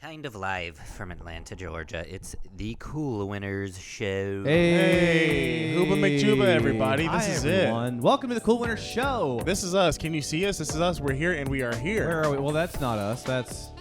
Kind of live from Atlanta, Georgia. It's the Cool Winners Show. Hey, Hooba McJuba, everybody. This is everyone. Welcome to the Cool Winners Show. This is us. Can you see us? This is us. We're here, and we are here. Where are we? Well, that's not us. That's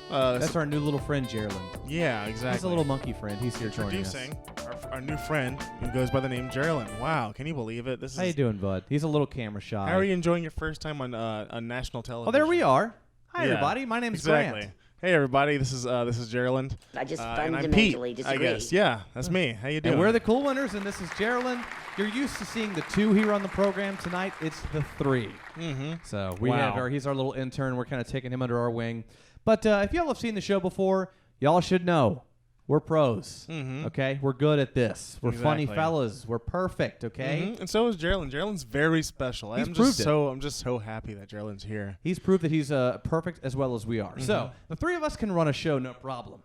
our new little friend, Gerland. Yeah, exactly. He's a little monkey friend. He's here joining us. Introducing our new friend who goes by the name Gerland. Wow, can you believe it? How you doing, bud? He's a little camera shy. How are you enjoying your first time on national television? Oh, there we are. Hi, everybody. My name's Grant. Hey, everybody. This is Gerland. I just and I'm fundamentally Pete, disagree. I guess. Yeah, that's me. How you doing? And we're the Cool Winners, and this is Gerland. You're used to seeing the two here on the program. Tonight, it's the three. Mm-hmm. So we have he's our little intern. We're kind of taking him under our wing. But if y'all have seen the show before, y'all should know we're pros. Mm-hmm. Okay, we're good at this. We're funny fellas. We're perfect. Okay, and so is Gerland. Gerland's very special. I'm just so happy that Gerland's here. He's proved that he's perfect as well as we are. Mm-hmm. So the three of us can run a show, no problem.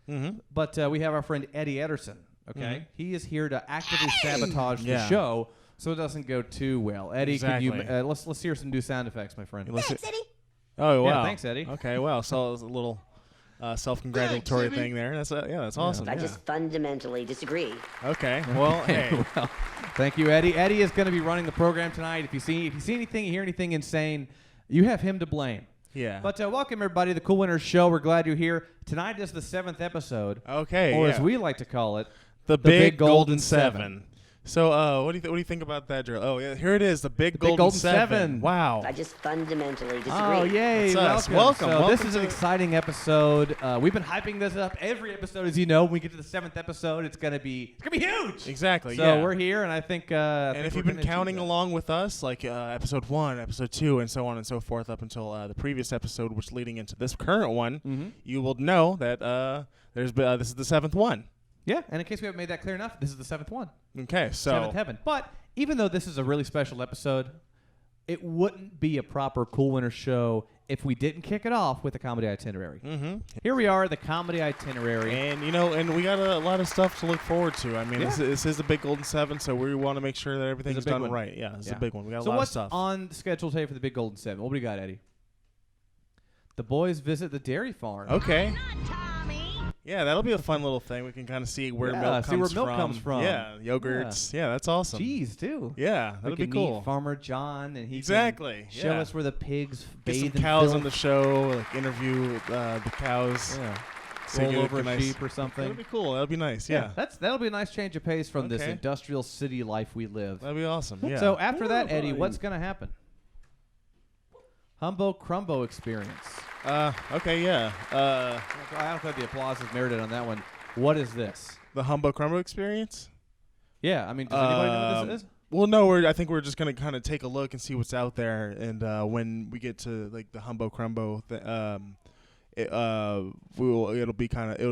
Mm-hmm. But we have our friend Eddie Ederson. Okay, he is here to actively sabotage the show so it doesn't go too well. Eddie, can you let's hear some new sound effects, my friend. Thanks, Eddie. Oh wow! Yeah, thanks, Eddie. Okay, well, so it's a little self-congratulatory thing there. That's awesome. I just fundamentally disagree. Okay, well, hey. Well, thank you, Eddie. Eddie is going to be running the program tonight. If you see anything, you hear anything insane, you have him to blame. Yeah. But welcome everybody to the Cool Winners Show. We're glad you're here. Tonight is the 7th episode. Okay. Or as we like to call it, the Big Golden Seven. So, what do you think about that, Drew? Oh, yeah, here it is, the Big Golden Seven. Wow. I just fundamentally disagree. Oh, yay! Welcome. So this is an exciting episode. We've been hyping this up every episode, as you know. When we get to the 7th episode, it's gonna be huge. Exactly. So we're here, and I think. And if you've been counting along with us, like episode 1, episode 2, and so on and so forth, up until the previous episode, which leading into this current one, you will know that this is the 7th one. Yeah, and in case we haven't made that clear enough, this is the 7th one. Okay, so 7th heaven. But even though this is a really special episode, it wouldn't be a proper Cool Winter show if we didn't kick it off with a comedy itinerary. Mm-hmm. Here we are, the comedy itinerary. And, and we got a lot of stuff to look forward to. I mean, this is the Big Golden Seven, so we want to make sure that everything's done right. Yeah, it's a big one. We got a lot of stuff. So what's on the schedule today for the Big Golden Seven? What do you got, Eddie? The boys visit the dairy farm. Okay. Yeah, that'll be a fun little thing. We can kind of see where milk comes from. Yeah, yogurts. Yeah, that's awesome. Cheese, too. Yeah, that'll be cool. Meet Farmer John, and he can show us where the pigs bathe. Get some cows on the show, like interview the cows. Yeah. Roll over a sheep or something. That'll be cool. That'll be nice. Yeah. That'll be a nice change of pace from this industrial city life we live. That'll be awesome. Yeah. So after that, Eddie, what's going to happen? Humbo Crumbo experience. Okay, yeah. I don't think the applause is merited on that one. What is this? The Humbo Crumbo experience? Yeah, I mean, does anybody know what this is? Well, no, I think we're just going to kind of take a look and see what's out there. And when we get to, like, the Humbo Crumbo, it'll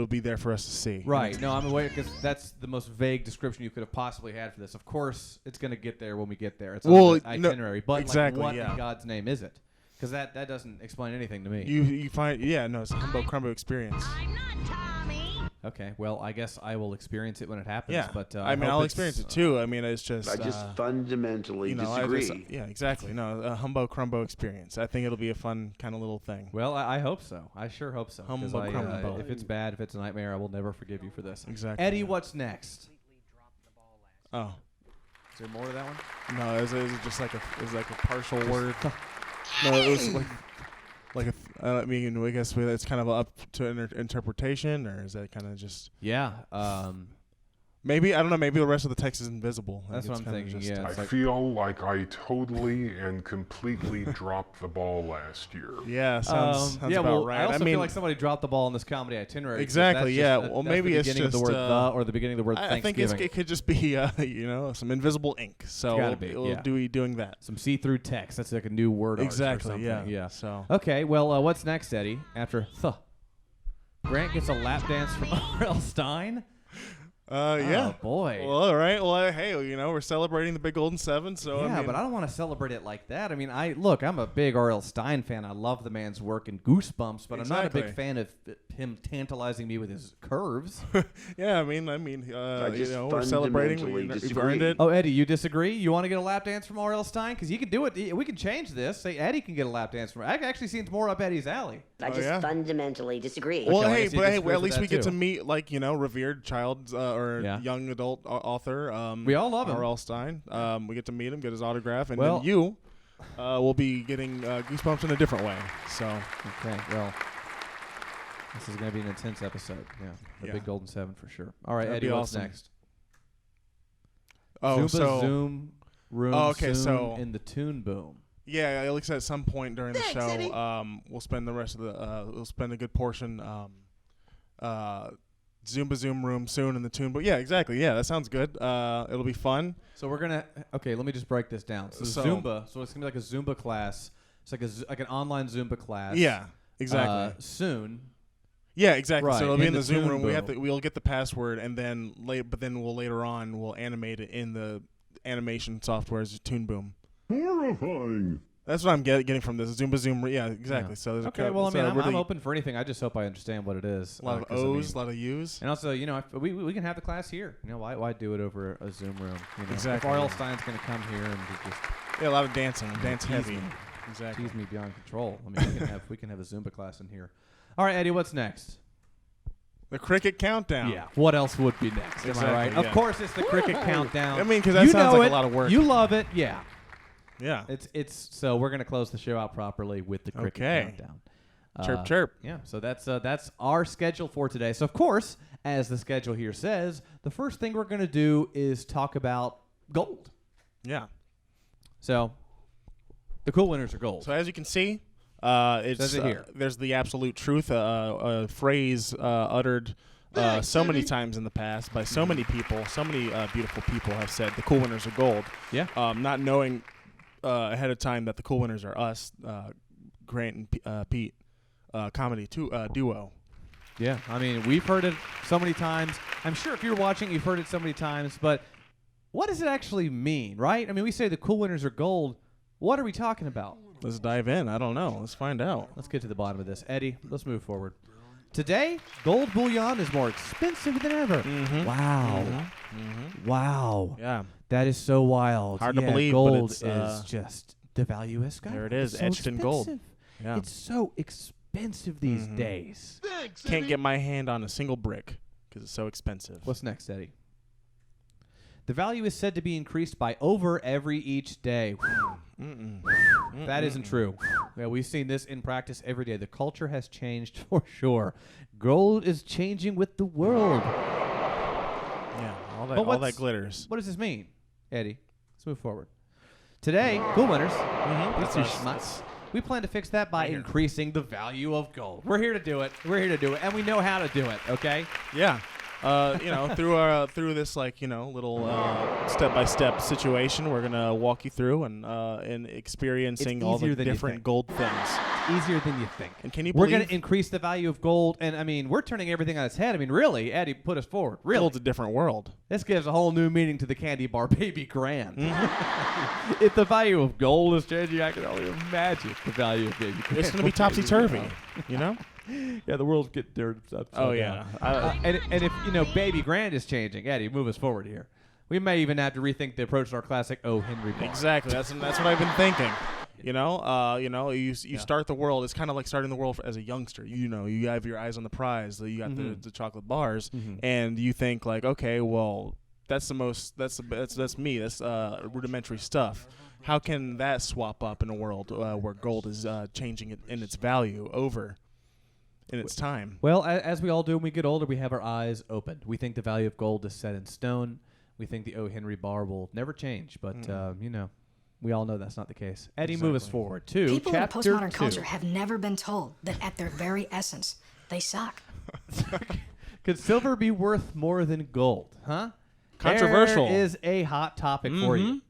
be there for us to see. Right. No, I'm aware because that's the most vague description you could have possibly had for this. Of course, it's going to get there when we get there. It's on the itinerary. But exactly, what in God's name is it? Because that doesn't explain anything to me. You find it's a Humbo Crumbo experience. I'm not Tommy. Okay, well, I guess I will experience it when it happens. Yeah, but I'll experience it too. I mean, it's just I just fundamentally disagree. Yeah, exactly. No, a Humbo Crumbo experience. I think it'll be a fun kind of little thing. Well, I hope so. I sure hope so. Humbo Crumbo. If it's bad, if it's a nightmare, I will never forgive you for this. Exactly. Eddie, what's next? Oh, is there more to that one? No, it was just like a partial word. No, it was I mean, I guess it's kind of up to interpretation, or is that kind of just... Yeah. Maybe, I don't know, maybe the rest of the text is invisible. That's what I'm thinking, I feel like I totally and completely dropped the ball last year. Yeah, sounds about right. I also feel like somebody dropped the ball in this comedy itinerary. Exactly, yeah. Well, maybe it's just... the word the or the beginning of the word Thanksgiving. I think it could just be, some invisible ink. So we'll be doing that. Some see-through text. That's like a new word. Exactly, yeah. So. Okay, well, what's next, Eddie? After Grant gets a lap dance from R.L. Stein? Yeah. Oh, boy. Well, all right. Well, hey, we're celebrating the Big Golden Seven, so Yeah, but I don't want to celebrate it like that. I mean, I'm a big R.L. Stein fan. I love the man's work in Goosebumps, but I'm not a big fan of him tantalizing me with his curves. Yeah, I mean, we're celebrating. We've earned it. Oh, Eddie, you disagree? You want to get a lap dance from R.L. Stein? Because you can do it. We can change this. Say Eddie can get a lap dance from. I actually seems more up Eddie's alley. I just fundamentally disagree. Well, Okay, at least we get to too. meet revered child or young adult author. We all love him. R.L. Stein. We get to meet him, get his autograph, and Well- then you will be getting Goosebumps in a different way. So Okay, well, this is going to be an intense episode. Yeah, the Big Golden Seven for sure. All right, That'd Eddie, be what's awesome. next? Oh, Zumba so Zoom Room okay, soon so- in the Toon Boom. yeah, at least at some point during the show, we'll spend the rest of we'll spend a good portion Zumba Zoom room soon in the tune. But yeah, exactly. Yeah, that sounds good. It'll be fun. So we're gonna let me just break this down. So Zumba. So it's gonna be like a Zumba class. It's like an online Zumba class. Yeah, exactly. Soon. Yeah, exactly. Right, So it'll be in in the the Zoom Toon room. Boom. We'll get the password, and then later on we'll animate it in the animation software's Toon Boom. Horrifying. That's what I'm getting from this Zumba Zoom. Yeah, exactly. Yeah. So there's Okay. Well, I mean, I'm open for anything. I just hope I understand what it is. a lot of 'cause, O's, a lot of U's. And also, we can have the class here. Why do it over a Zoom room? Exactly. If R.L. Stein's going to come here and just Yeah, a lot of dancing, dance tease heavy. me. Exactly. tease me beyond control. I mean, we can have a Zumba class in here. All right, Eddie, what's next? The cricket countdown. Yeah. What else would be next? Am I right? Exactly, yeah. Of course, it's the cricket countdown. I mean, because that sounds like a lot of work. You love it, yeah. Yeah. It's so we're gonna close the show out properly with the cricket countdown. Chirp, chirp. Yeah. So that's our schedule for today. So of course, as the schedule here says, the first thing we're gonna do is talk about gold. Yeah. So the cool winners are gold. So as you can see, it's Says it here. There's the absolute truth, a phrase uttered so many times in the past by so many people. So many beautiful people have said the cool winners are gold. Yeah. Not knowing ahead of time that the cool winners are us, Grant and Pete, comedy duo. Yeah. I mean, we've heard it so many times. I'm sure if you're watching, you've heard it so many times. But what does it actually mean, right? I mean, we say the cool winners are gold. What are we talking about? Let's dive in. I don't know. Let's find out. Let's get to the bottom of this. Eddie, let's move forward. Today, gold bullion is more expensive than ever. Mm-hmm. Wow. Mm-hmm. Wow. Yeah. That is so wild. Hard to believe, gold but it's, is just the value has skyrocketed. There it is, It's so etched in gold. expensive. Yeah. It's so expensive these days. Can't get my hand on a single brick because it's so expensive. What's next, Eddie? The value is said to be increased by over every each day. That isn't true. Yeah, we've seen this in practice every day. The culture has changed for sure. Gold is changing with the world. Yeah, all But that glitters. What does this mean, Eddie? Let's move forward. Today, cool winners, That's you us. schmucks, we plan to fix that by Right here. increasing the value of gold. We're here to do it. We're here to do it, and we know how to do it. Okay. Yeah. Through this little step-by-step situation, we're gonna walk you through and experiencing It's all the easier than you different think. gold things. Easier than you think. And can you We're believe going to increase the value of gold, and I mean, we're turning everything on its head. I mean, really, Eddie, put us forward. Really, gold's a different world? this gives a whole new meaning to the candy bar Baby Grand. Mm-hmm. If the value of gold is changing, I can only imagine the value of Baby Grand. It's gonna be topsy-turvy, you know? Yeah, the world's getting dirty. Oh yeah. And if Baby Grand is changing, Eddie, move us forward here. We may even have to rethink the approach to our classic O. Henry bar. Exactly. That's what I've been thinking. You start the world. It's kind of like starting the world as a youngster. You have your eyes on the prize. You got the chocolate bars, and you think like, okay, well, that's me. That's rudimentary stuff. How can that swap up in a world where gold is changing in its value over in its time? Well, as we all do when we get older, we have our eyes opened. We think the value of gold is set in stone. We think the O. Henry bar will never change, but we all know that's not the case. Eddie, move us forward to People in chapter postmodern 2. culture have never been told that at their very essence, they suck. Could silver be worth more than gold? Huh? Controversial. There is a hot topic for you.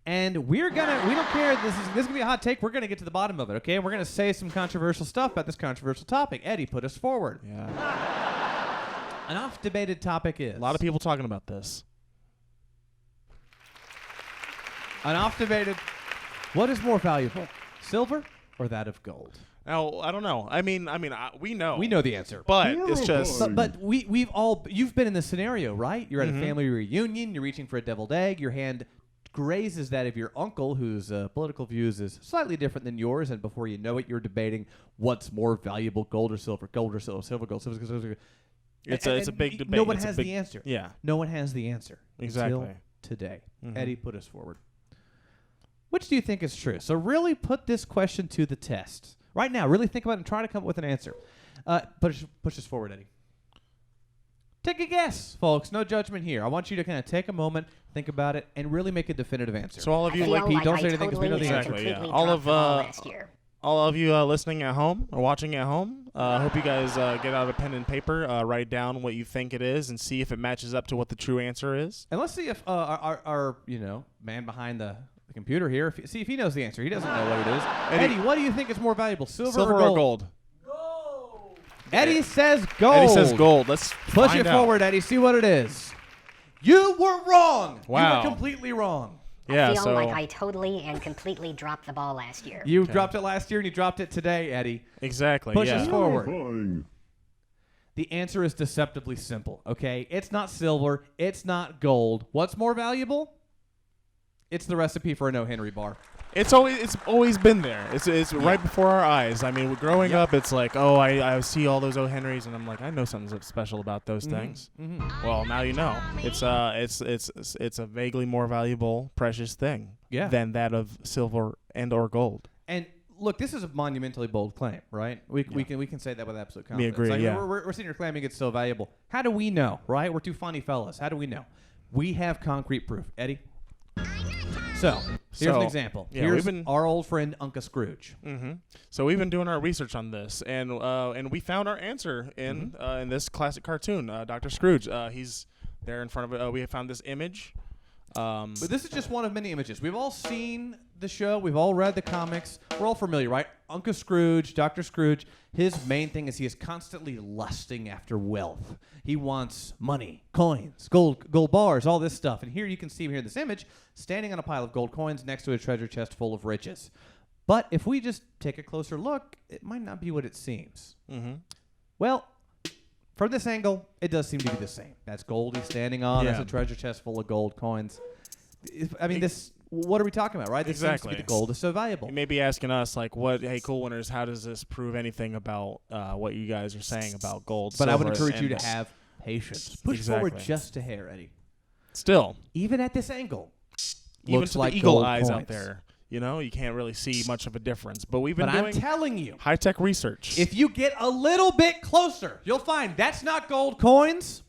And we don't care. This is gonna be a hot take. We're gonna get to the bottom of it, okay? And we're gonna say some controversial stuff about this controversial topic. Eddie, put us forward. Yeah. An oft-debated topic is... A lot of people talking about this. An oft-debated... What is more valuable, silver or that of gold? Now, I don't know. I mean, we know. We know the answer. But it's just... But we've all... You've been in this scenario, right? You're at a family reunion. You're reaching for a deviled egg. Your hand grazes that of your uncle, whose political views is slightly different than yours. And before you know it, you're debating what's more valuable, gold or silver, silver, gold, silver. It's a big debate. No one has the answer. Yeah. No one has the answer. Exactly. Until today. Eddie, put us forward. Which do you think is true? So really put this question to the test. Right now, really think about it and try to come up with an answer. Push us forward, Eddie. Take a guess, folks. No judgment here. I want you to kind of take a moment, think about it, and really make a definitive answer. So all of you, Pete, don't say anything because we know the answer. Exactly, yeah. All of you listening at home or watching at home, hope you guys get out a pen and paper, write down what you think it is, and see if it matches up to what the true answer is. And let's see if our man behind the computer here, see if he knows the answer. He doesn't know what it is. Eddie, what do you think is more valuable, silver or gold? Gold. Eddie says gold. Eddie says gold. Let's push it forward, Eddie. See what it is. You were wrong. Wow. You were completely wrong. I feel like I totally and completely dropped the ball last year. You dropped it last year and you dropped it today, Eddie. Exactly. Push us forward. The answer is deceptively simple, okay? It's not silver. It's not gold. What's more valuable? It's the recipe for an O. Henry bar. It's always been there. It's right before our eyes. I mean, growing up, it's like, oh, I see all those O. Henrys, and I'm like, I know something special about those things. Well, now you know. It's a vaguely more valuable, precious thing than that of silver and or gold. And look, this is a monumentally bold claim, right? We can say that with absolute confidence. We agree. We're sitting here claiming it's so valuable. How do we know, right? We're two funny fellas. How do we know? We have concrete proof, Eddie. So, here's an example. Here's our old friend Uncle Scrooge. So we've been doing our research on this, and we found our answer in this classic cartoon, Dr. Scrooge. He's there in front of it. We have found this image. But this is just one of many images. We've all seen the show. We've all read the comics. We're all familiar, right? Uncle Scrooge, Dr. Scrooge, his main thing is he is constantly lusting after wealth. He wants money, coins, gold bars, all this stuff. And here you can see him here in this image, standing on a pile of gold coins next to a treasure chest full of riches. But if we just take a closer look, it might not be what it seems. Well, from this angle, it does seem to be the same. That's gold he's standing on. That's a treasure chest full of gold coins. I mean, what are we talking about, right? This seems to be the gold is so valuable. You may be asking us, like, hey, cool winners, how does this prove anything about what you guys are saying about gold? But I would encourage you to have patience. Push forward just a hair, Eddie. Still. Even at this angle. Even looks to like the eagle gold eyes coins. out there. You know, you can't really see much of a difference. But we've been doing I'm telling you, high-tech research. If you get a little bit closer, you'll find that's not gold coins.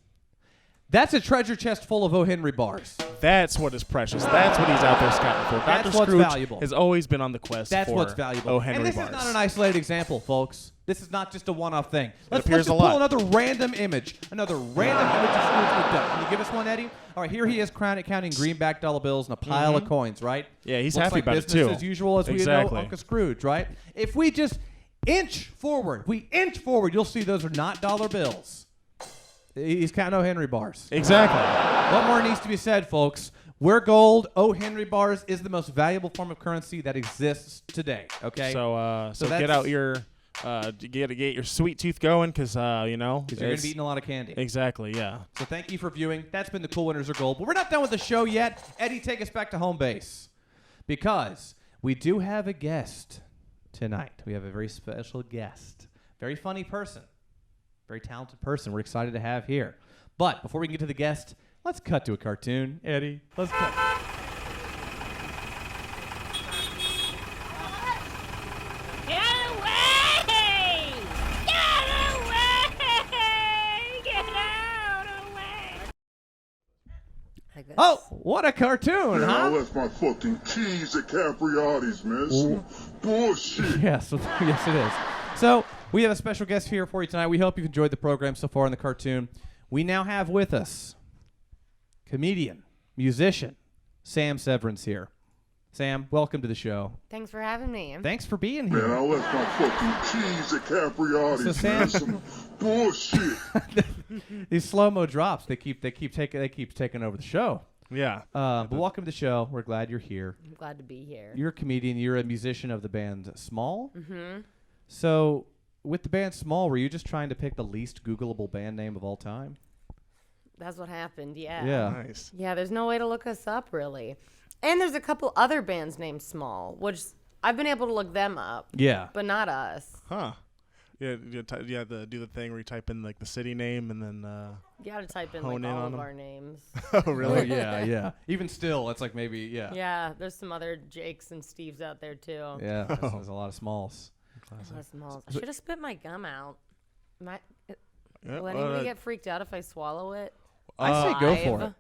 That's a treasure chest full of O. Henry bars. That's what is precious. That's what he's out there scouting for. That's Dr. what's Scrooge valuable. has always been on the quest That's for what's valuable. O. Henry and this bars. is not an isolated example, folks. This is not just a one-off thing. Let's appears just a lot. pull another random image. Another random image of Scrooge looked up. Can you give us one, Eddie? All right, here he is counting greenback dollar bills and a pile of coins, right? Yeah, he's Looks happy like about it, business too. as usual as we know Uncle Scrooge, right? If we just inch forward, you'll see those are not dollar bills. He's counting O. Henry bars. Exactly. What more needs to be said, folks? We're gold. O. Henry bars is the most valuable form of currency that exists today. Okay. So get out your get your sweet tooth going, because you know, because you're gonna be eating a lot of candy. Exactly. Yeah. So thank you for viewing. That's been the Cool Winners of Gold. But we're not done with the show yet. Eddie, take us back to home base, because we do have a guest tonight. We have a very special guest, very funny person. Very talented person we're excited to have here. But before we can get to the guest, let's cut to a cartoon. Eddie, let's cut. Get away! Get away! Get out away! Oh, what a cartoon, Man, I huh? left my fucking keys at Capriati's, man. Some bullshit. Yes, yes it is. So, we have a special guest here for you tonight. We hope you've enjoyed the program so far in the cartoon. We now have with us comedian, musician, Samm Severin's here. Sam, welcome to the show. Thanks for having me. Thanks for being Man, here. I left my fucking cheese at Capriati's, So, man. Sam- Some bullshit. These slow-mo drops, they keep taking over the show. Yeah. But welcome to the show. We're glad you're here. I'm glad to be here. You're a comedian. You're a musician of the band Small. Mm-hmm. So, with the band Small, were you just trying to pick the least Googleable band name of all time? That's what happened, yeah. Yeah. Nice. Yeah, there's no way to look us up, really. And there's a couple other bands named Small, which I've been able to look them up. Yeah. But not us. Huh. Yeah, do the thing where you type in like the city name and then. You gotta type in hone like in all on of them? our names. Oh, Oh, really? yeah. Even still, it's like maybe, yeah. Yeah, there's some other Jakes and Steves out there too. Yeah, there's a lot of Smalls. A lot of Smalls. I should have spit my gum out. Yeah, Will anybody get freaked out if I swallow it? I say go for Live? it.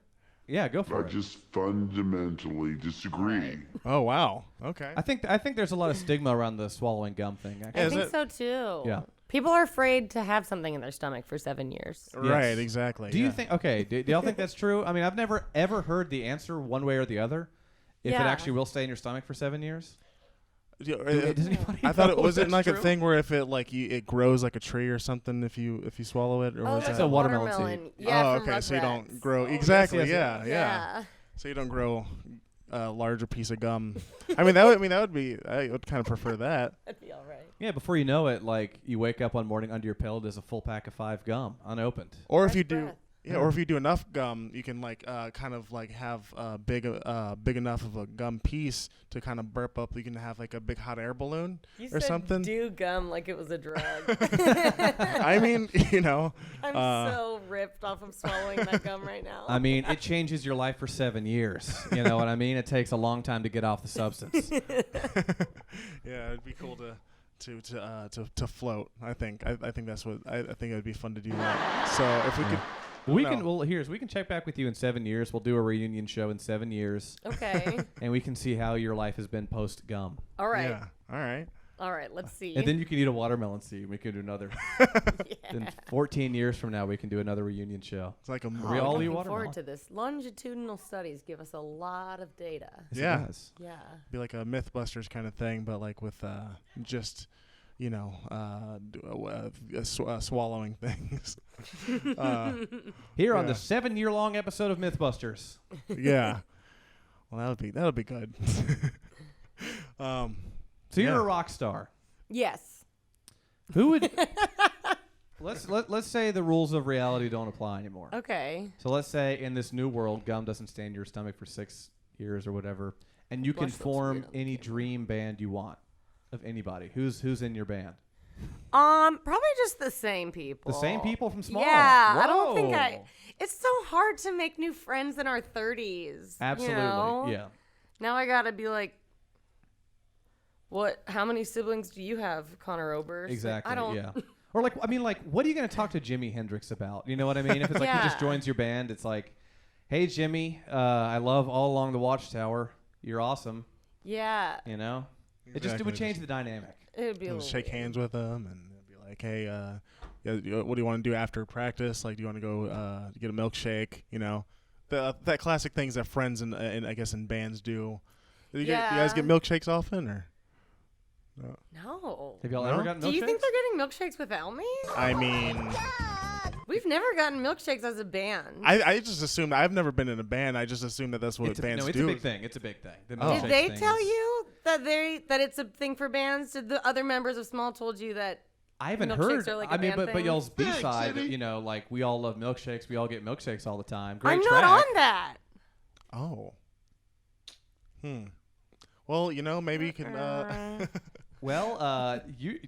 Yeah, go for I it. just fundamentally disagree. Oh, wow. Okay. I think there's a lot of stigma around the swallowing gum thing. Actually. I Is think it? so too. Yeah. People are afraid to have something in their stomach for 7 years. Right, Yes. exactly. Do you yeah. think? Okay, do y'all think that's true? I mean, I've never ever heard the answer one way or the other. If it Yeah. actually will stay in your stomach for 7 years. Yeah, Does anybody I thought know it was if it that's like a true? thing where if it like it grows like a tree or something if you swallow it or Oh, was that's that? a watermelon seed. Yeah, oh, from okay. So you Rugrats. don't grow yes, exactly. yes, yeah, yes. yeah. So you don't grow a larger piece of gum. I mean that would be. I would kind of prefer that. That'd be all right. Yeah, before you know it, like you wake up one morning under your pillow, there's a full pack of 5 gum unopened. Or if Fresh you do. breath. Yeah, or if you do enough gum, you can like kind of like have big enough of a gum piece to kind of burp up. You can have like a big hot air balloon You or said something. do gum like it was a drug. I mean, you know. I'm so ripped off of swallowing that gum right now. I mean, it changes your life for 7 years. You know what I mean? It takes a long time to get off the substance. Yeah, it'd be cool to float. I think that's what I think it would be fun to do that. So if we could. We No. can we can check back with you in 7 years. We'll do a reunion show in 7 years, Okay. and we can see how your life has been post gum. All right. Yeah. All right. All right. Let's see. And then you can eat a watermelon seed. We can do another. yeah. Then 14 years from now, we can do another reunion show. It's like a We all eat Looking watermelon. forward to this. Longitudinal studies give us a lot of data. Yes, it Yeah. does. Yeah. be like a MythBusters kind of thing, but like with just swallowing things. Here on Yeah. the 7-year-long episode of MythBusters. Yeah. Well, that'll be good. So you're Yeah. a rock star. Yes. Who would? let's say the rules of reality don't apply anymore. Okay. So let's say in this new world, gum doesn't stay in your stomach for 6 years or whatever, and you can Blush looks form weird on the any camera. dream band you want of anybody. Who's in your band? Probably just the same people. The same people from Small. Yeah. I don't think Whoa. It's so hard to make new friends in our 30s. Absolutely. You know? Yeah. Now I gotta be like, what? How many siblings do you have, Connor Oberst? Exactly. I don't. Yeah. Or like, I mean, like, what are you going to talk to Jimi Hendrix about? You know what I mean? If it's like he just Yeah. joins your band, it's like, hey Jimmy, I love All Along the Watchtower. You're awesome. Yeah. You know, it Exactly. would change the dynamic. It would be a little Shake weird. hands with them and be like, hey, what do you want to do after practice? Like, do you want to go get a milkshake? You know, that classic things that friends and I guess in bands do. You guys get milkshakes often, or? No. Have y'all No? ever gotten milkshakes? Do you think they're getting milkshakes without me? I mean, We've never gotten milkshakes as a band. I just assumed I've never been in a band. I just assumed that's what It's bands no, it's do. a big thing. It's a big thing. The Did milkshake they thing tell is- you that it's a thing for bands? Did the other members of Small told you that? I haven't milkshakes heard. are like a I mean, band but thing? y'all's B Thanks, side, Eddie. you know, like we all love milkshakes. We all get milkshakes all the time. Great I'm track. not on that. Oh. Well, you know, maybe you can. Well, you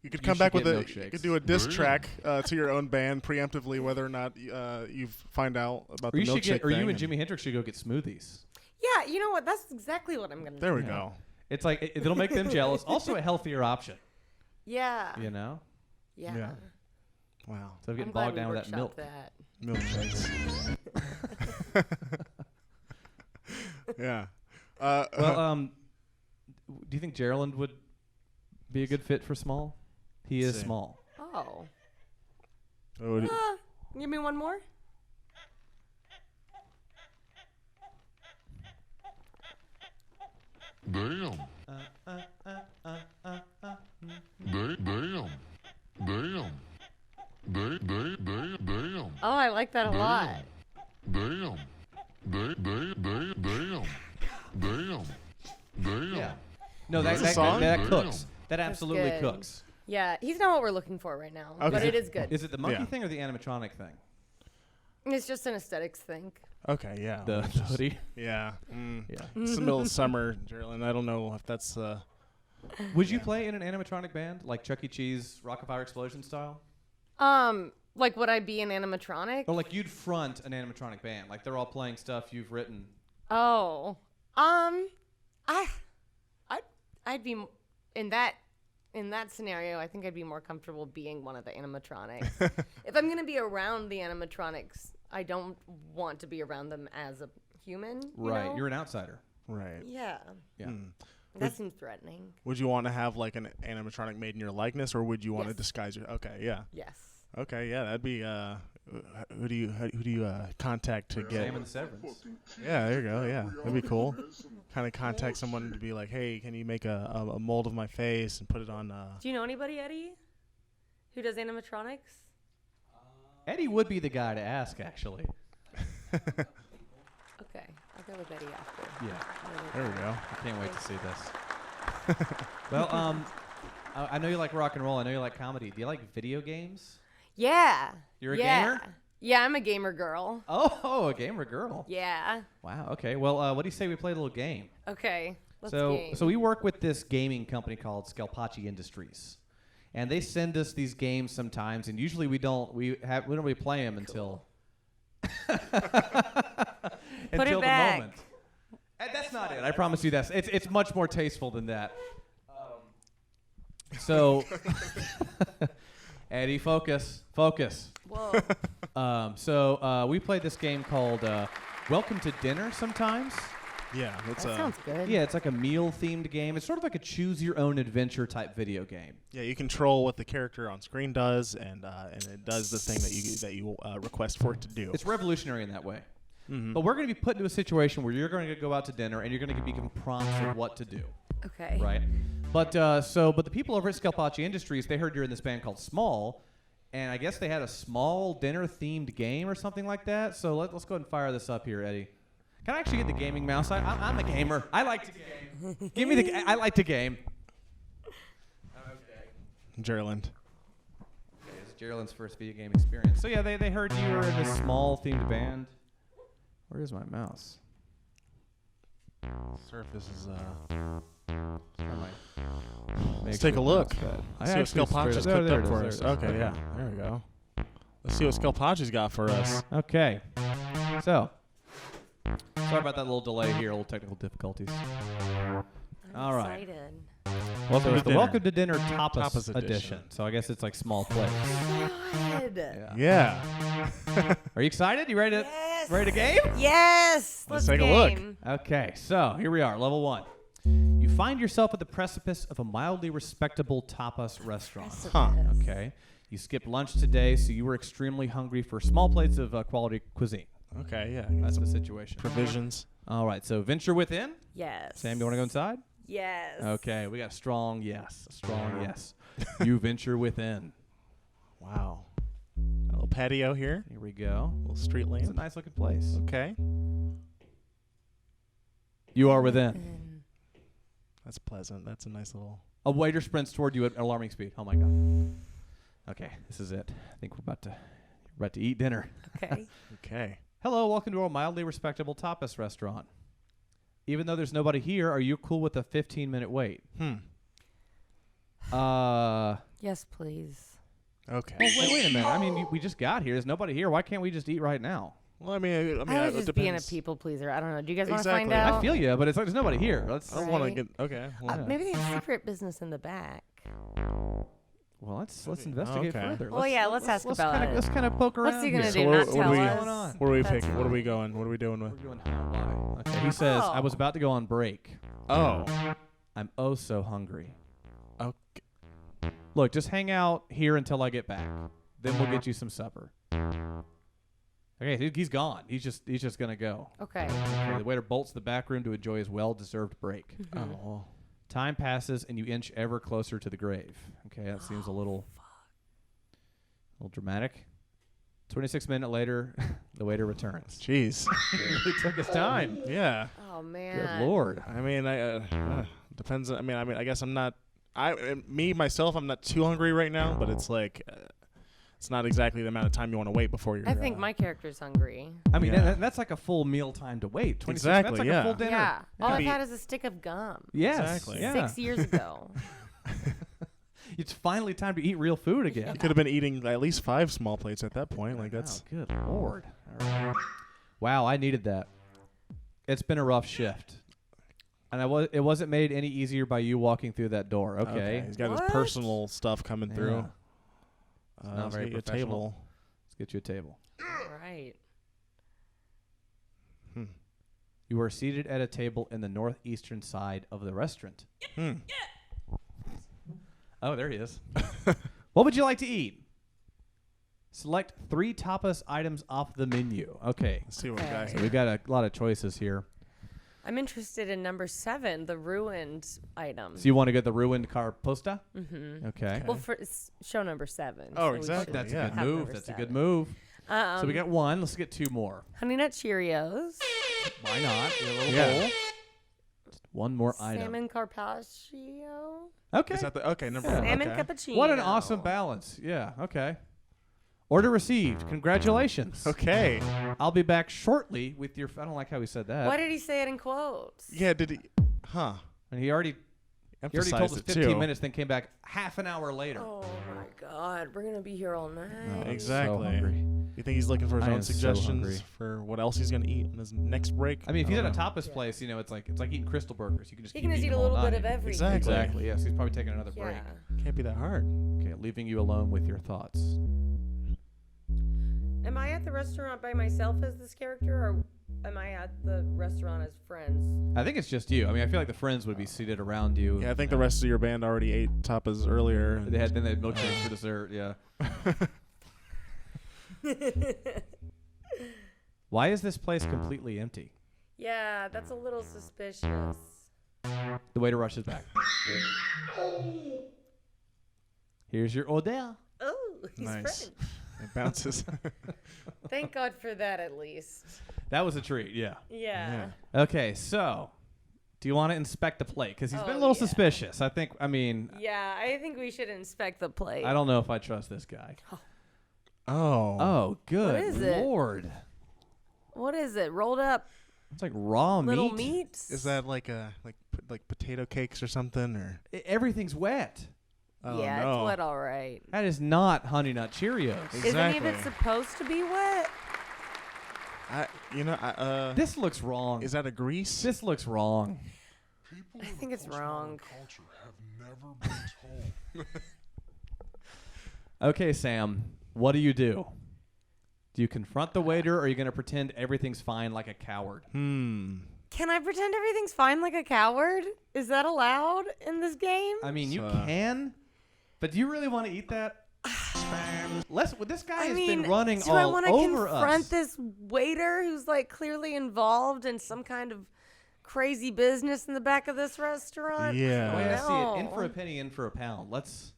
You could You come should back with get a. You milkshakes. could do a diss track to your own band preemptively, whether or not you find out about or you the should milkshake get, or you thing and Jimi Hendrix should go get smoothies. Yeah, you know what? That's exactly what I'm gonna There do. we go. It's like it'll make them jealous. Also, a healthier option. Yeah. You know, Yeah. Yeah. Wow. so I'm getting glad bogged we down with that milk. workshopped that. Milkshakes. Yeah. Well, do you think Gerland would be a good fit for Small? He is See. small. Oh. Oh, Give me one more. Damn. Damn. Oh, I like that a lot. Damn. Damn. Yeah. No, that cooks. That absolutely good. cooks. Yeah, he's not what we're looking for right now, Okay. but it is good. Is it the monkey thing or the animatronic thing? It's just an aesthetics thing. Okay, yeah. The hoodie. Yeah. Yeah. It's the middle of summer, Gerland. I don't know if that's. Would you play in an animatronic band like Chuck E. Cheese, Rock-afire Explosion style? Like would I be an animatronic? Or like you'd front an animatronic band, like they're all playing stuff you've written. Oh, I'd be in that scenario. I think I'd be more comfortable being one of the animatronics. If I'm gonna be around the animatronics, I don't want to be around them as a human. Right, know? you're an outsider. Right. Yeah. Yeah. That seems threatening. Would you want to have like an animatronic made in your likeness, or would you want to disguise your? Okay, yeah. Yes. Okay, yeah, that'd be. Who do you contact to get? Samm Severins. Yeah, there you go. Yeah, that'd be cool. Kind of contact someone to be like, hey, can you make a mold of my face and put it on? Do you know anybody, Eddie, who does animatronics? Eddie would be the guy to ask, actually. Okay, I'll go with Eddie after. Yeah. There we go. I can't wait to see this. Well, I know you like rock and roll. I know you like comedy. Do you like video games? Yeah. You're a gamer? Yeah, I'm a gamer girl. Oh, a gamer girl. Yeah. Wow. Okay. Well, what do you say we play a little game? Okay. Let's So game. we work with this gaming company called Scalpacci Industries, and they send us these games sometimes, and usually we don't really play them until until the back. moment. And that's not it. I promise you that it's much more tasteful than that. So, Eddie, focus. Whoa. So we played this game called Welcome to Dinner sometimes. Yeah, that's That sounds good. Yeah, it's like a meal-themed game. It's sort of like a choose-your-own-adventure type video game. Yeah, you control what the character on screen does, and it does the thing that you request for it to do. It's revolutionary in that way. Mm-hmm. But we're going to be put into a situation where you're going to go out to dinner and you're going to be given prompts of what to do. Okay. Right? But the people over at Scalpacci Industries, they heard you're in this band called Small, and I guess they had a small dinner-themed game or something like that. So let's go ahead and fire this up here, Eddie. Can I actually get the gaming mouse? I'm a gamer. I like to game. Give me the. I like to game. Okay. Gerland. Okay, it's Gerland's first video game experience. So yeah, they heard you were in this small themed band. Where is my mouse? Sir, if this is Let's take a look. I See what actually Scalpacci's straight up- cooked there up it for is, us. there it is. Okay, yeah, there we go. Let's see what Scalpacci's got for us. Okay. So, sorry about that little delay here, little technical difficulties. All right. Excited. Welcome to dinner. Welcome to Dinner Tapas, Tapas edition. edition. So I guess it's like small plates. God. Yeah. Are you excited? You ready to ready to game? Yes. Let's take a look. game. Okay, so here we are, level 1. You find yourself at the precipice of a mildly respectable tapas restaurant. Huh. Okay. You skipped lunch today, so you were extremely hungry for small plates of quality cuisine. Okay, yeah. That's the situation. Provisions. All right, so venture within. Yes. Sam, you want to go inside? Yes. Okay, we got a strong yes. A strong yes. You venture within. Wow. A little patio here. Here we go. A little street It's a lamp. nice looking place. Okay. You are within. That's pleasant. That's a nice little. A waiter sprints toward you at alarming speed. Oh my god. Okay, this is it. I think we're about to eat dinner. Okay. Okay. Hello, welcome to our mildly respectable tapas restaurant. Even though there's nobody here, are you cool with a 15-minute wait? Yes, please. Okay. Well, wait a minute. I mean, we just got here. There's nobody here. Why can't we just eat right now? Well, I mean, I was it just being a depends. people pleaser. I don't know. Do you guys want to find Exactly. out? I feel you, but it's like there's nobody here. Let's. I don't want to Right. get. Okay. Well, Maybe they have secret business in the back. Well, let's investigate Okay. further. Well, yeah, let's ask about it. Let's kind of poke around. What's he gonna here. do? So Not what tell are we- us? What's going on? Where are we That's picking? What are fine. we going? What are we doing with? We're doing how? Why? Okay. He says, Oh. I was about to go on break. Oh. I'm oh so hungry. Okay. Look, just hang out here until I get back. Then we'll get you some supper. Okay, he's gone. He's just gonna go. Okay. Okay, the waiter bolts to the back room to enjoy his well-deserved break. Oh. Time passes, and you inch ever closer to the grave. Okay, that seems a little dramatic. 26 minutes later, the waiter returns. Jeez. He took his time. Yeah. Oh man. Good Lord. I mean, depends. I mean, I guess I'm not. Myself, I'm not too hungry right now, but it's like, it's not exactly the amount of time you want to wait before you're. I think my character's hungry. I mean, Yeah. that's like a full meal time to wait. 26 Exactly, That's like yeah. a full dinner. Yeah. All I've Maybe- had is a stick of gum. Yes. Exactly. Yeah. 6 years ago. It's finally time to eat real food again. You could have been eating at least 5 small plates at that point. Like that's. Oh, good Lord. All right. Wow, I needed that. It's been a rough shift. And it wasn't made any easier by you walking through that door. Okay. He's got What? his personal stuff coming through. Not Let's very get you a professional. table. Let's get you a table. All right. You are seated at a table in the northeastern side of the restaurant. Oh, there he is. What would you like to eat? Select 3 tapas items off the menu. Okay. Let's see what we got Okay. So here. we've got a lot of choices here. I'm interested in number 7, the ruined item. So you want to get the ruined car posta? Mm-hmm. Okay. Well, for show number 7. Oh, so we exactly. should That's yeah. a good have move. number That's a 7. good move. So we got 1. Let's get 2 more. Honey Nut Cheerios. Why not? A little Yeah. bowl. Just 1 more item. Salmon Carpaccio. Okay. Is that the number Yeah. one? Salmon Okay. cappuccino. What an awesome balance. Yeah. Okay. Order received. Congratulations. Okay. I'll be back shortly with your. I don't like how he said that. Why did he say it in quotes? Yeah. Did he? Huh. And he already told us Emphasized it 15 too. minutes, then came back half an hour later. Oh my God, we're gonna be here all night. Oh, I'm Exactly. So hungry. You think he's looking for his I own am so suggestions hungry. for what else he's gonna eat on his next break? I mean, if he's at don't a know. tapas place, it's like eating Crystal Burgers. You can just He keep can just eat eating a them all little bit night. of everything. Exactly. Exactly. Yes. He's probably taking another break. Yeah. Can't be that hard. Okay. Leaving you alone with your thoughts. Am I at the restaurant by myself as this character, or am I at the restaurant as friends? I think it's just you. I mean, I feel like the friends would be seated around you. Yeah, I think the rest of your band already ate tapas earlier. They had milkshakes for dessert. Yeah. Why is this place completely empty? Yeah, that's a little suspicious. The waiter rushes back. Here's your order. Oh, he's Nice. French. It bounces. Thank God for that, at least. That was a treat. Yeah. Yeah. Okay, so do you want to inspect the plate? Because he's been a Oh, little yeah. suspicious. I think. I mean, Yeah, I think we should inspect the plate. I don't know if I trust this guy. Oh. Oh, good is it? Lord! What is it? Rolled up It's like raw little meat. meats? Is that like like potato cakes or something or? Everything's wet. Oh, yeah, no. it's wet, all right. That is not Honey Nut Cheerios. Is any of it Exactly. supposed to be wet? This looks wrong. Is that a grease? This looks wrong. I think it's wrong. Culture have never been told. Okay, Sam. What do? Do you confront the waiter, or are you going to pretend everything's fine like a coward? Can I pretend everything's fine like a coward? Is that allowed in this game? I mean, you can, but do you really want to eat that? This guy has been running do I all want to over confront us. this waiter who's like clearly involved in some kind of crazy business in the back of this restaurant? Yeah. The way I see it, in No. for a penny, in for a pound. Let's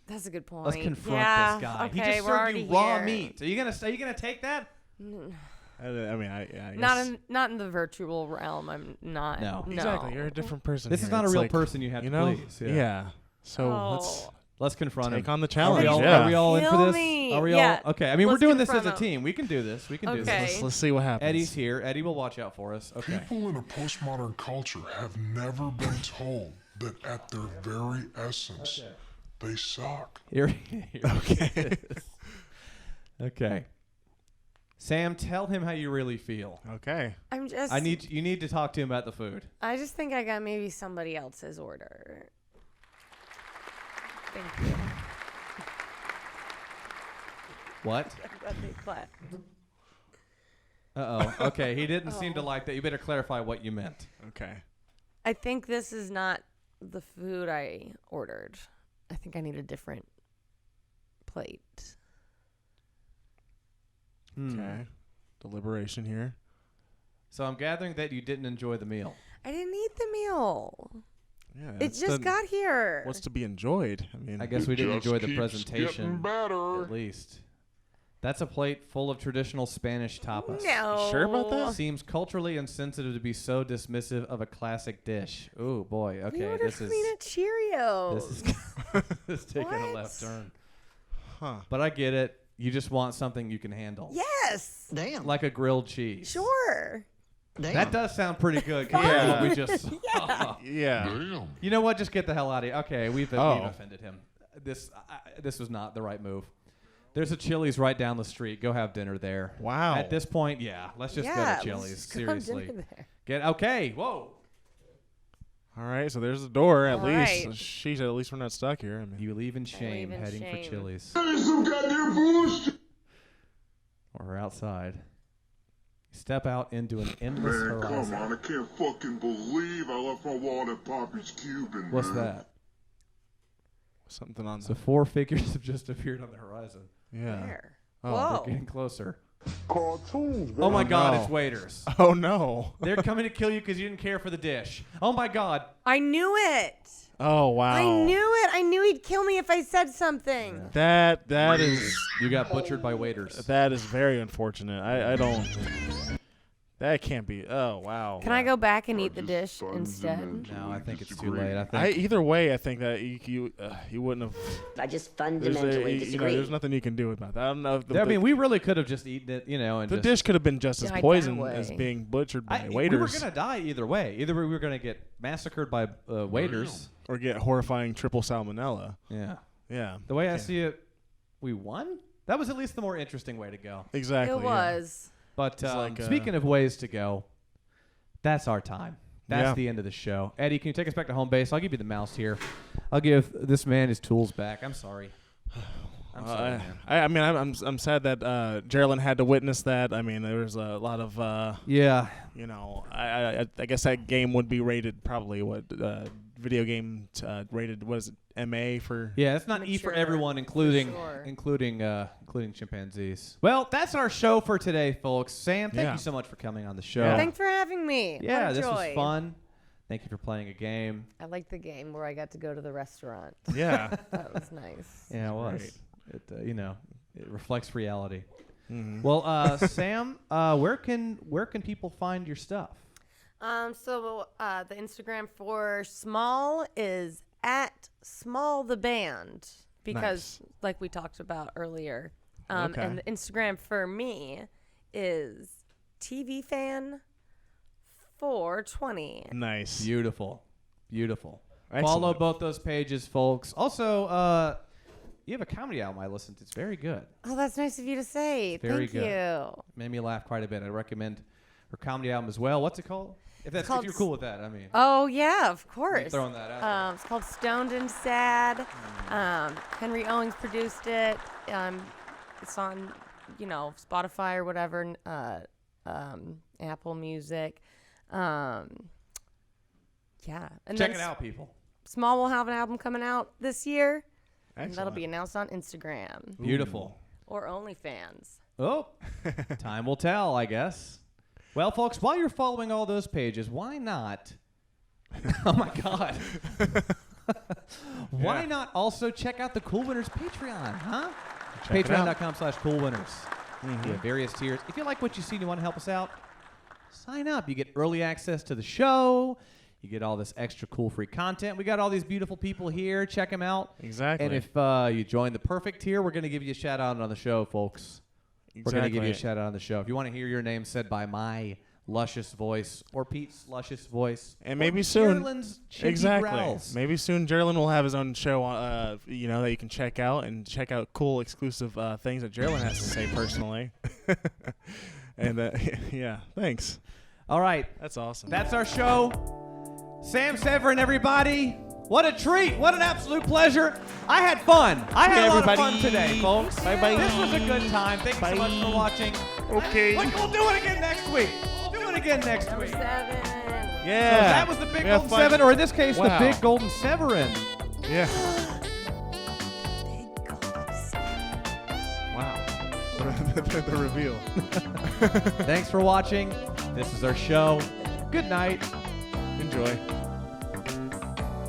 That's a good point. confront yeah, this guy. Okay, He just we're served already you raw here. meat. Are you gonna take that? I mean, I guess. Not in the virtual realm. I'm not. No. Exactly. You're a different person. This here. is not a It's real like, person you have you to know? please. Yeah. So Oh. Let's confront take him. on the Are challenge. we all, yeah. are we all in for Kill this? me. Are we Yeah. all okay? I mean, we're Let's doing this as a confront him. team. We can do this. We can do Okay. this. Let's see what happens. Eddie's here. Eddie will watch out for us. Okay. People in a postmodern culture have never been told that at their very essence, they suck. Here okay. Okay. Sam, tell him how you really feel. Okay. I'm just. You need to talk to him about the food. I just think I got maybe somebody else's order. Thank you. What? I'm glad they clapped. Uh-oh. Okay, he didn't seem to like that. You better clarify what you meant. Okay. I think this is not the food I ordered. I think I need a different plate. Okay. Deliberation here. So I'm gathering that you didn't enjoy the meal. I didn't eat the meal. Yeah, It just got here. What's to be enjoyed? I mean, I guess we didn't just enjoy the keeps presentation. getting better. At least. That's a plate full of traditional Spanish tapas. No. You sure about that? Seems culturally insensitive to be so dismissive of a classic dish. Oh boy. We Okay, ordered this is peanut Cheerios. this is this is taking a What? left turn. Huh. But I get it. You just want something you can handle. Yes. Damn. Like a grilled cheese. Sure. Damn. That does sound pretty good compared to what we just saw. Yeah. Damn. You know what? Just get the hell out of here. Okay, we've Oh. offended him. This was not the right move. There's a Chili's right down the street. Go have dinner there. Wow. At this point, yeah, let's just go Yeah, to Chili's. let's just go have Seriously. dinner there. Get okay. Whoa. All right, so there's the door at All least. right. Sheesh, at least we're not stuck here. I mean, You leave in shame leave in heading shame. for Chili's. Hey, some goddamn bullshit. Or we're outside. Step out into an endless Man, come horizon. on. I can't fucking believe I left my wallet at Poppy's Cuban, What's man. that? something on So 4 figures have just appeared on the horizon. Yeah. Where? Oh, Whoa. They're getting closer. Cartoons, Oh my God, no. it's waiters. Oh no. They're coming to kill you because you didn't care for the dish. Oh my God. I knew it. Oh wow. I knew it. I knew he'd kill me if I said something. That is You got butchered by waiters. that is very unfortunate. I don't. That can't be. Oh wow. Can I go back and eat the dish instead? No, I think it's too late. I think Either way, I think that you wouldn't have. I just There's fundamentally disagree. there's nothing you can do about that. I don't know if I mean, we really could have just eaten it, and the just, dish could have been just as Died that poison way. as being butchered by we waiters, were gonna die either way. Either we were gonna get massacred by waiters. or get horrifying triple salmonella. Yeah. Yeah. The way I see it, we won. That was at least the more interesting way to go. Exactly. It was. But like, speaking of ways to go, that's our time. That's Yeah. the end of the show. Eddie, can you take us back to home base? I'll give you the mouse here. I'll give this man his tools back. I'm sorry. I'm sorry, man. I mean, I'm sad that Gerland had to witness that. I mean, there was a lot of Yeah. I guess that game would be rated probably video game rated was it MA for Yeah, it's not E for Mature, everyone, including sure. including chimpanzees. Well, that's our show for today, folks. Sam, thank Yeah. you so much for coming on the show. Yeah. Thanks for having me. Yeah, What a this was joy. fun. Thank you for playing a game. I liked the game where I got to go to the restaurant. yeah. That was nice. Yeah, it was. great. It it reflects reality. Mhm. Well, Sam, where can people find your stuff? So the Instagram for Small is at Small the Band because, like we talked about earlier, Okay. and the Instagram for me is TV Fan 420. Nice. Beautiful. Follow Excellent. both those pages, folks. Also, you have a comedy album I listened to. It's very good. Oh, that's nice of you to say. Very Thank good. you. Made me laugh quite a bit. I recommend her comedy album as well. What's it called? If called you're cool with that, I mean. Oh yeah, of course. throwing that out It's called Stoned and Sad. Henry Owings produced it. It's on, Spotify or whatever. Apple Music. Yeah. And Check then it out, people. Small will have an album coming out this year. And that'll Excellent. be announced on Instagram Beautiful. or OnlyFans. Oh, time will tell, I guess. Well, folks, while you're following all those pages, why not? Oh my God. Why not also check out the Cool Winners Patreon, huh? Check it out. Patreon.com/coolwinners. We have various tiers. If you like what you see and you want to help us out, sign up. You get early access to the show. You get all this extra cool free content. We got all these beautiful people here. Check them out. Exactly. And if you join the perfect tier, we're going to give you a shout out on the show, folks. We're going to give you a shout out on the show. If you want to hear your name said by my luscious voice or Pete's luscious voice, And maybe or soon, Gerland's cheeky exactly. growls. Maybe soon, Gerland will have his own show, that you can check out and check out cool exclusive things that Gerland has to say personally. And yeah, thanks. All right, That's awesome. that's our show. Samm Severin, everybody. What a treat. What an absolute pleasure. I had fun. I had a lot of fun today, folks. Bye-bye. This was a good time. Thank you so much for watching. Okay. We'll do it again next week. We'll do it again next Number week. 7. Yeah. So that was the Big We had Golden fun. Seven, or in this case, Wow. the Big Golden Severin. Yeah. Big God. Wow. the reveal. Thanks for watching. This is our show. Good night. Enjoy.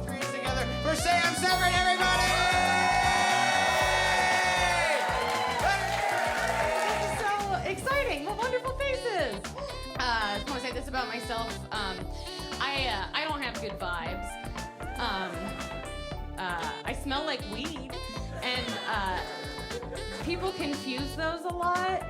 Three together for Samm Severin, everybody! This is so exciting. What wonderful faces. I just want to say this about myself. I don't have good vibes. I smell like weed, and people confuse those a lot.